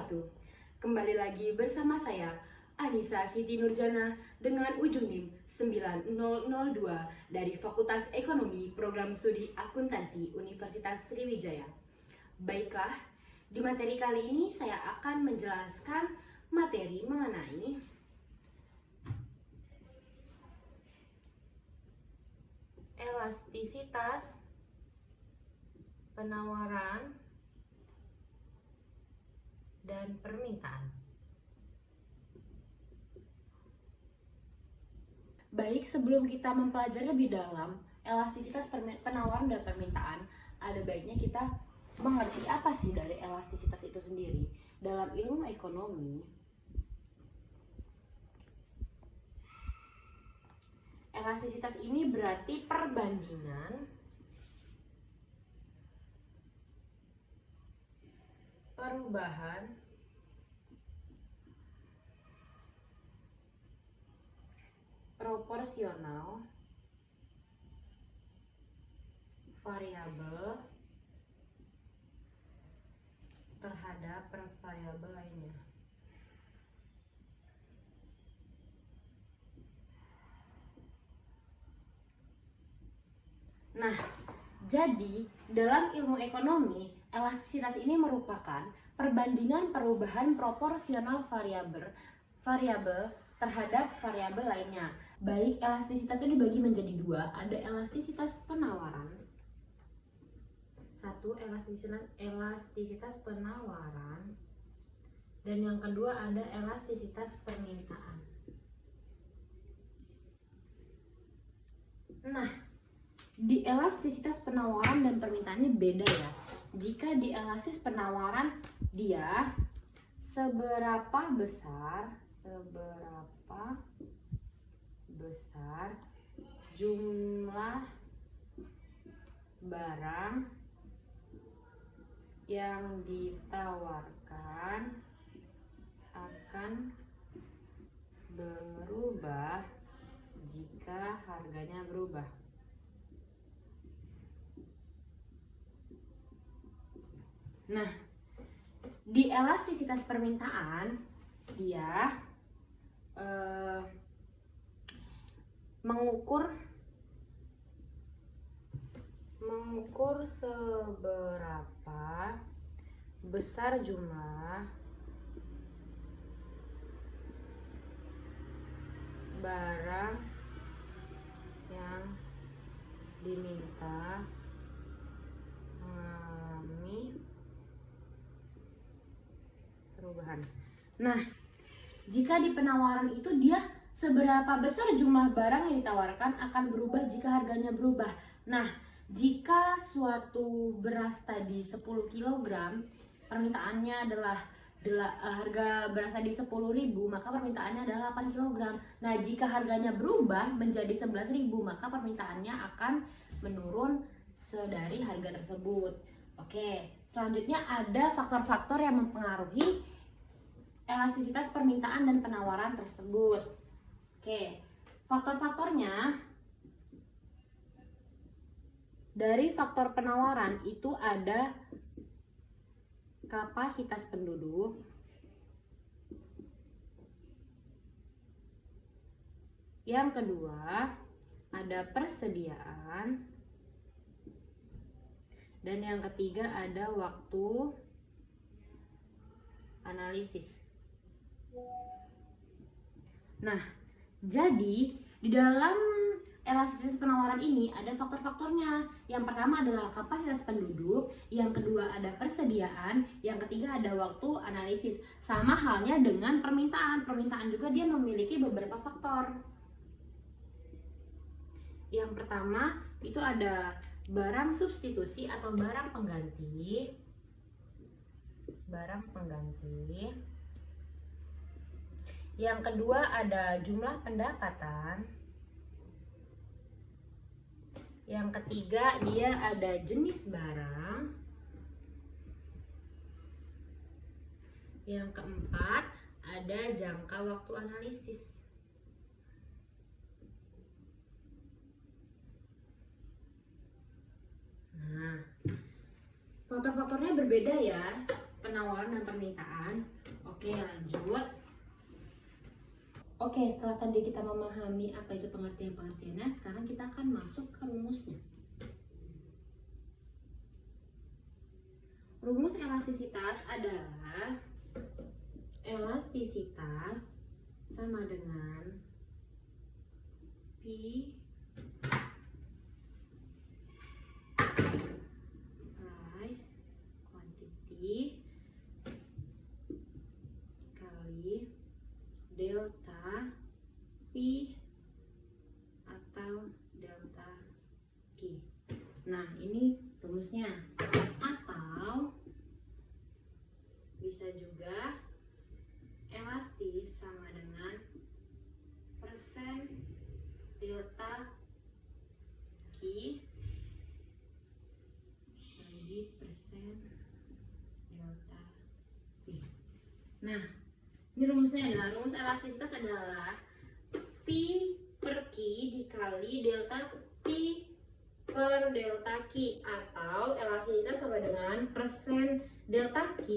wabarakatuh. Kembali lagi bersama saya, Anissa Siti Nurjana dengan ujung NIM 9002 dari Fakultas Ekonomi Program Studi Akuntansi Universitas Sriwijaya. Baiklah, di materi kali ini saya akan menjelaskan materi mengenai elastisitas penawaran dan permintaan. Baik, sebelum kita mempelajari lebih dalam elastisitas penawaran dan permintaan, ada baiknya kita mengerti apa sih dari elastisitas itu sendiri. Dalam ilmu ekonomi, elastisitas ini berarti perbandingan perubahan proporsional variabel terhadap variabel lainnya. Nah, jadi dalam ilmu ekonomi, elastisitas ini merupakan perbandingan perubahan proporsional variabel terhadap variabel lainnya. Baik, elastisitas itu dibagi menjadi dua, ada elastisitas penawaran. Satu, elastisitas penawaran, dan yang kedua ada elastisitas permintaan. Nah, di elastisitas penawaran dan permintaan ini beda ya. Jika di elastis penawaran dia seberapa besar jumlah barang yang ditawarkan akan berubah jika harganya berubah. Nah, di elastisitas permintaan dia mengukur seberapa besar jumlah barang yang diminta mengalami perubahan. Nah, jika di penawaran itu dia seberapa besar jumlah barang yang ditawarkan akan berubah jika harganya berubah. Nah, jika suatu beras tadi 10 kg, permintaannya adalah harga beras tadi 10.000, maka permintaannya adalah 8 kg. Nah, jika harganya berubah menjadi 11.000, maka permintaannya akan menurun dari harga tersebut. Oke, selanjutnya ada faktor-faktor yang mempengaruhi elastisitas permintaan dan penawaran tersebut. Oke, faktor-faktornya dari faktor penawaran itu ada kapasitas penduduk, yang kedua ada persediaan, dan yang ketiga ada waktu analisis. Nah, jadi di dalam elastisitas penawaran ini ada faktor-faktornya. Yang pertama adalah kapasitas penduduk, yang kedua ada persediaan, yang ketiga ada waktu analisis. Sama halnya dengan permintaan. Permintaan juga dia memiliki beberapa faktor. Yang pertama itu ada barang substitusi atau barang pengganti. Yang kedua ada jumlah pendapatan. Yang ketiga dia ada jenis barang. Yang keempat ada jangka waktu analisis. Nah, faktor-faktornya berbeda ya, penawaran dan permintaan. Oke, lanjut. Oke, setelah tadi kita memahami apa itu pengertian-pengertiannya, sekarang kita akan masuk ke rumusnya. Rumus elastisitas adalah elastisitas sama dengan P price quantity kali delta P atau delta Q. Nah, ini rumusnya. Atau bisa juga elastis sama dengan persen delta Q bagi persen delta P. Nah, ini rumusnya adalah, rumus elastisitas adalah P per Q dikali delta T per delta Q, atau elastisitas sama dengan persen delta Q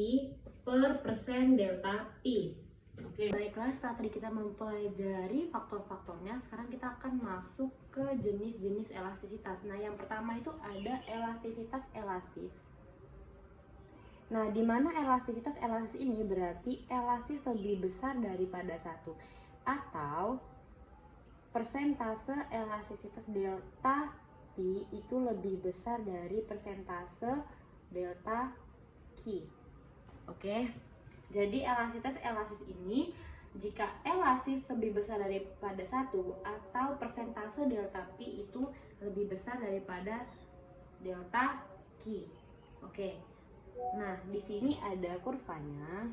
per persen delta P. Oke, baiklah, setelah tadi kita mempelajari faktor-faktornya, sekarang kita akan masuk ke jenis-jenis elastisitas. Nah, yang pertama itu ada elastisitas elastis. Nah, di mana elastisitas elastis ini berarti elastis lebih besar daripada 1, atau persentase elastisitas delta P itu lebih besar dari persentase delta Q. Oke, jadi elastisitas elastis ini jika elastis lebih besar daripada 1 atau persentase delta P itu lebih besar daripada delta Q. Oke. Nah, di sini ada kurvanya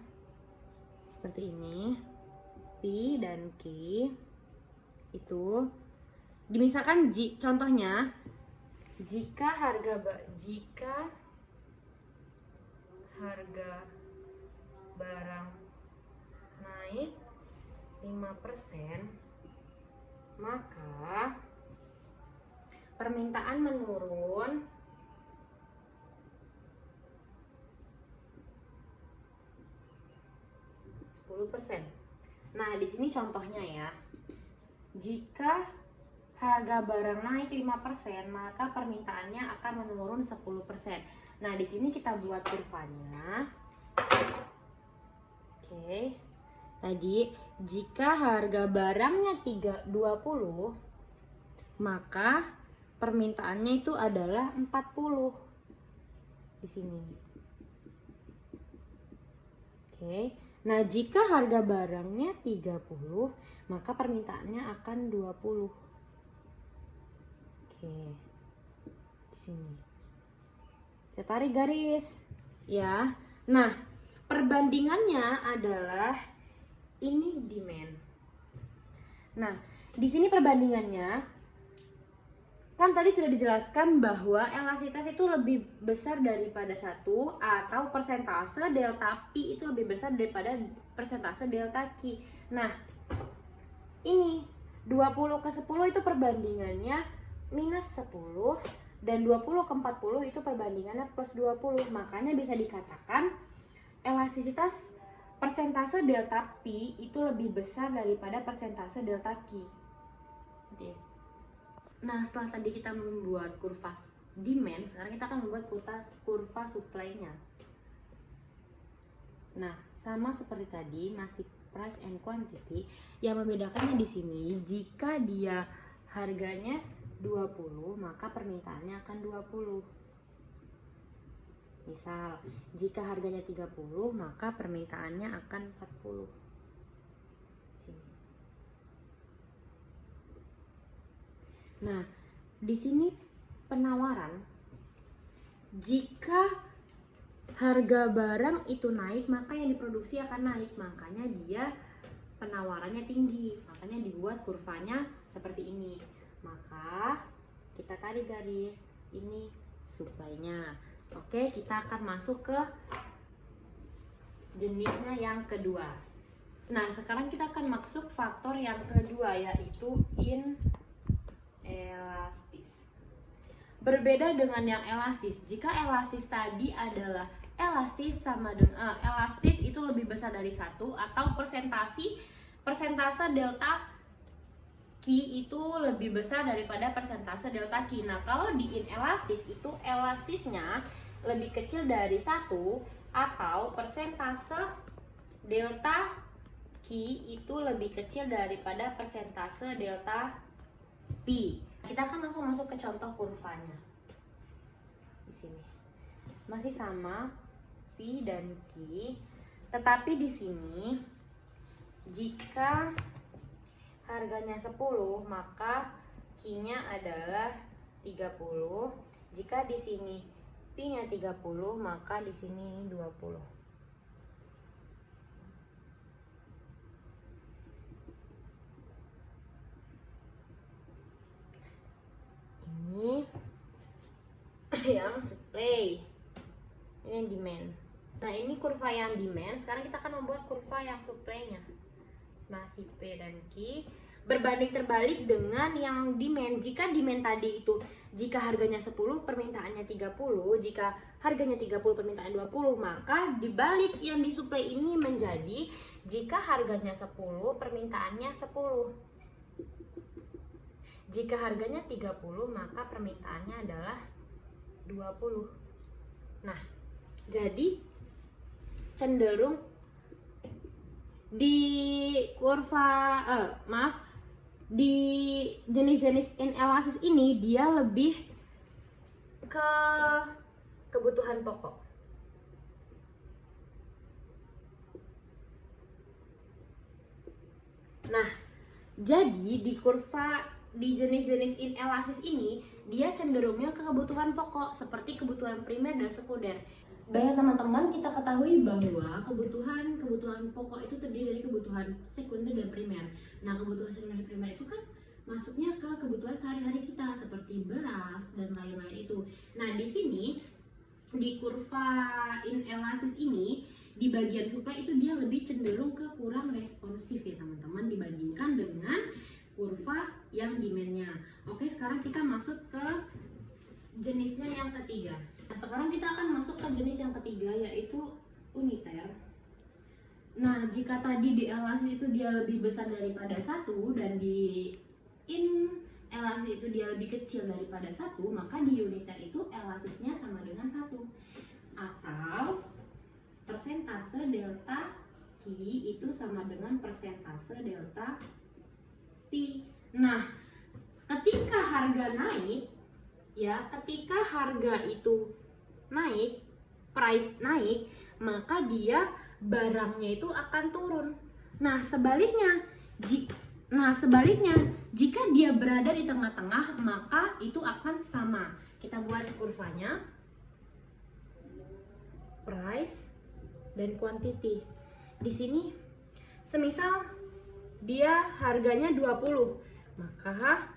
seperti ini. P dan Q itu misalkan contohnya jika harga barang naik 5%, maka permintaan menurun 10%. Nah, di sini contohnya ya. Jika harga barang naik 5%, maka permintaannya akan menurun 10%. Nah, di sini kita buat kurvanya. Oke. Tadi jika harga barangnya 20, maka permintaannya itu adalah 40 di sini. Oke. Nah, jika harga barangnya 30, maka permintaannya akan 20. Oke. Di sini. Kita tarik garis, ya. Nah, perbandingannya adalah ini demand. Nah, di sini perbandingannya kan tadi sudah dijelaskan bahwa elastisitas itu lebih besar daripada 1, atau persentase delta P itu lebih besar daripada persentase delta Q. Nah, ini 20 ke 10 itu perbandingannya minus 10, dan 20 ke 40 itu perbandingannya plus 20. Makanya bisa dikatakan elastisitas persentase delta P itu lebih besar daripada persentase delta Q. Oke. Nah, setelah tadi kita membuat kurva demand, sekarang kita akan membuat kurva supply-nya. Nah, sama seperti tadi, masih price and quantity. Yang membedakannya di sini, jika dia harganya 20, maka permintaannya akan 20. Misal, jika harganya 30, maka permintaannya akan 40. Sini. Nah, di sini penawaran, jika harga barang itu naik, maka yang diproduksi akan naik, makanya dia penawarannya tinggi, makanya dibuat kurvanya seperti ini. Maka kita tarik garis, ini supply-nya. Oke, kita akan masuk ke jenisnya yang kedua. Nah, sekarang kita akan masuk faktor yang kedua, yaitu inelastis. Berbeda dengan yang elastis, jika elastis tadi adalah elastis sama dengan elastis itu lebih besar dari 1, atau persentase delta Q itu lebih besar daripada persentase delta Q. Nah, kalau di inelastis itu elastisnya lebih kecil dari 1, atau persentase delta Q itu lebih kecil daripada persentase delta P. Kita akan langsung masuk ke contoh kurvanya. Di sini masih sama P dan Q, tetapi di sini jika harganya 10 maka Q-nya adalah 30. Jika di sini P-nya 30 maka di sini 20. Ini yang supply, ini yang demand. Nah, ini kurva yang demand. Sekarang kita akan membuat kurva yang supply-nya. Masih P dan Q berbanding terbalik dengan yang demand. Jika demand tadi itu jika harganya 10 permintaannya 30, jika harganya 30 permintaan 20, maka dibalik yang disuplai ini menjadi jika harganya 10 permintaannya 10. Jika harganya 30 maka permintaannya adalah 20. Nah, jadi cenderung di kurva di jenis-jenis inelastis ini dia lebih ke kebutuhan pokok. Nah, jadi di kurva di jenis-jenis inelastis ini dia cenderungnya ke kebutuhan pokok seperti kebutuhan primer dan sekunder. Baik teman-teman, kita ketahui bahwa kebutuhan pokok itu terdiri dari kebutuhan sekunder dan primer. Nah, kebutuhan sekunder dan primer itu kan masuknya ke kebutuhan sehari-hari kita seperti beras dan lain-lain itu. Nah, di sini di kurva inelastis ini di bagian supply itu dia lebih cenderung ke kurang responsif ya teman-teman dibandingkan dengan kurva yang demand-nya. Oke, sekarang kita masuk ke jenisnya yang ketiga. Nah, sekarang kita akan masuk ke jenis yang ketiga yaitu uniter. Nah, jika tadi di elastis itu dia lebih besar daripada 1 dan di inelastis itu dia lebih kecil daripada 1, maka di uniter itu elastisnya sama dengan 1. Atau persentase delta Q itu sama dengan persentase delta P. Nah, ketika harga naik ya, ketika harga itu naik, price naik, maka dia barangnya itu akan turun. Nah, sebaliknya jika dia berada di tengah-tengah, maka itu akan sama. Kita buat kurvanya. Price dan quantity. Di sini semisal dia harganya 20, maka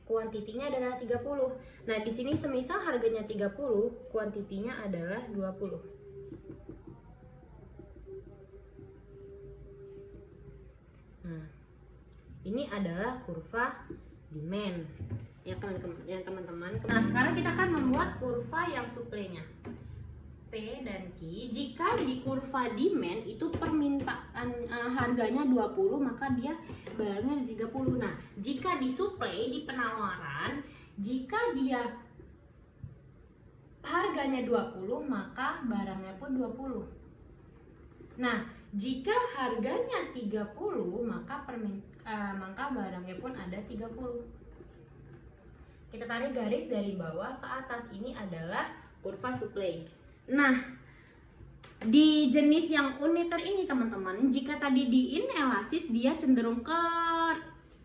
kuantitinya adalah 30. Nah, di sini semisal harganya 30, kuantitinya adalah 20. Nah, ini adalah kurva demand ya teman-teman. Nah, sekarang kita akan membuat kurva yang supply-nya. P dan Q. Jika di kurva demand itu permintaan harganya 20, maka dia barangnya 30. Nah, jika di supply, di penawaran, jika dia harganya 20, maka barangnya pun 20. Nah, jika harganya 30, maka barangnya pun ada 30. Kita tarik garis dari bawah ke atas. Ini adalah kurva supply. Nah, di jenis yang uniter ini teman-teman, jika tadi di inelastis dia cenderung ke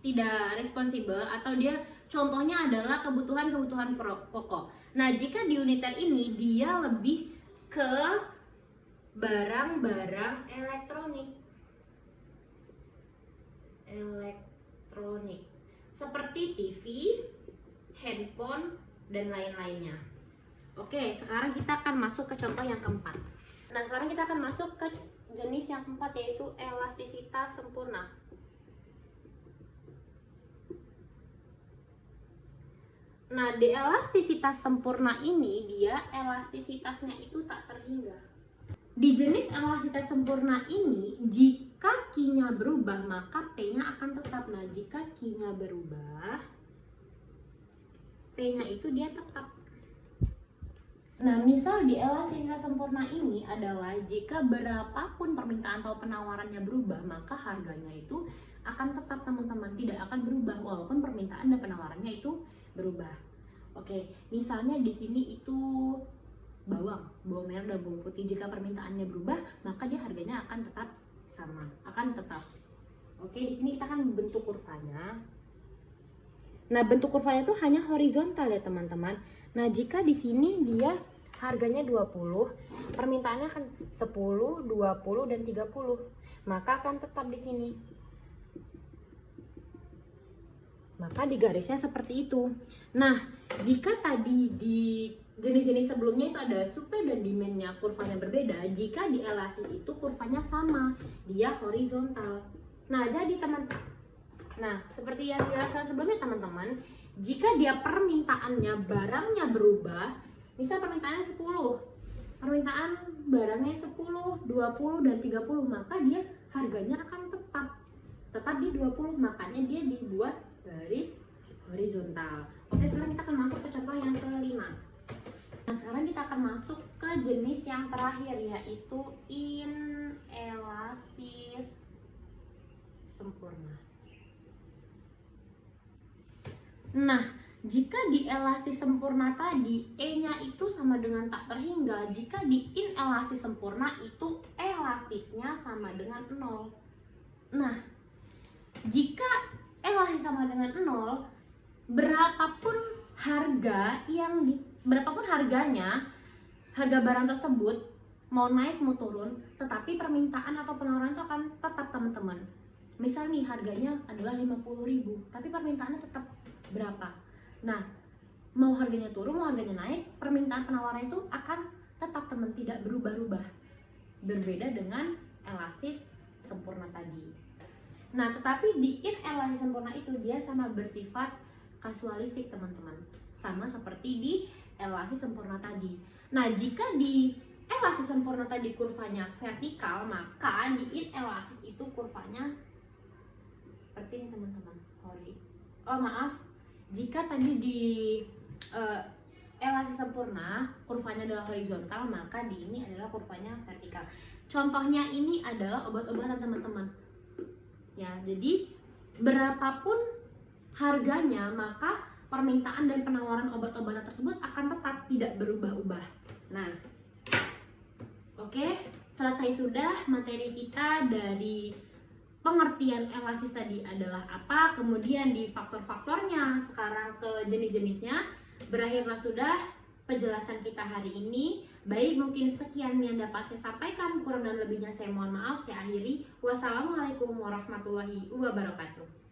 tidak responsibel atau dia contohnya adalah kebutuhan pokok. Nah, jika di uniter ini dia lebih ke barang-barang elektronik seperti TV, handphone, dan lain-lainnya. Oke, sekarang kita akan masuk ke contoh yang keempat. Nah, sekarang kita akan masuk ke jenis yang keempat yaitu elastisitas sempurna. Nah, di elastisitas sempurna ini dia elastisitasnya itu tak terhingga. Di jenis elastisitas sempurna ini, jika Q-nya berubah maka P-nya akan tetap. Nah, jika Q-nya berubah, P-nya itu dia tetap. Nah, misal di elastisitas sempurna ini adalah jika berapapun permintaan atau penawarannya berubah, maka harganya itu akan tetap teman-teman, tidak akan berubah walaupun permintaan dan penawarannya itu berubah. Oke, misalnya di sini itu bawang merah dan bawang putih. Jika permintaannya berubah, maka dia harganya akan tetap sama, akan tetap. Oke, di sini kita akan bentuk kurvanya. Nah, bentuk kurvanya itu hanya horizontal ya teman-teman. Nah, jika di sini dia harganya 20, permintaannya akan 10, 20 dan 30, maka akan tetap di sini. Maka di garisnya seperti itu. Nah, jika tadi di jenis-jenis sebelumnya itu ada supply dan demand-nya kurvanya berbeda, jika di elastis itu kurvanya sama, dia horizontal. Nah, jadi teman-teman, nah seperti yang dijelaskan sebelumnya teman-teman, jika dia permintaannya barangnya berubah, misal permintaannya 10, permintaan barangnya 10, 20 dan 30, maka dia harganya akan tetap di 20, makanya dia dibuat garis horizontal. Oke, sekarang kita akan masuk ke contoh yang kelima. Nah, sekarang kita akan masuk ke jenis yang terakhir, yaitu inelastis sempurna. Nah, jika di elastis sempurna tadi E-nya itu sama dengan tak terhingga, jika di inelastis sempurna itu elastisnya sama dengan 0. Nah, jika elastis sama dengan 0, berapapun harganya, harga barang tersebut mau naik mau turun, tetapi permintaan atau penawaran itu akan tetap teman-teman. Misal nih harganya adalah 50.000, tapi permintaannya tetap berapa? Nah, mau harganya turun mau harganya naik, permintaan penawaran itu akan tetap teman, tidak berubah-ubah. Berbeda dengan elastis sempurna tadi. Nah, tetapi di inelastis sempurna itu dia sama bersifat kasualistik teman-teman, sama seperti di elastis sempurna tadi. Nah, jika di elastis sempurna tadi kurvanya vertikal, maka di inelastis itu kurvanya seperti ini teman-teman. Jika tadi di elastis sempurna kurvanya adalah horizontal, maka di ini adalah kurvanya vertikal. Contohnya ini adalah obat-obatan teman-teman. Ya, jadi berapapun harganya, maka permintaan dan penawaran obat-obatan tersebut akan tetap tidak berubah-ubah. Nah, oke, selesai sudah materi kita dari pengertian elastis tadi adalah apa, kemudian di faktor-faktornya, sekarang ke jenis-jenisnya. Berakhirlah sudah penjelasan kita hari ini. Baik, mungkin sekian yang dapat saya sampaikan, kurang dan lebihnya saya mohon maaf. Saya akhiri. Wassalamualaikum warahmatullahi wabarakatuh.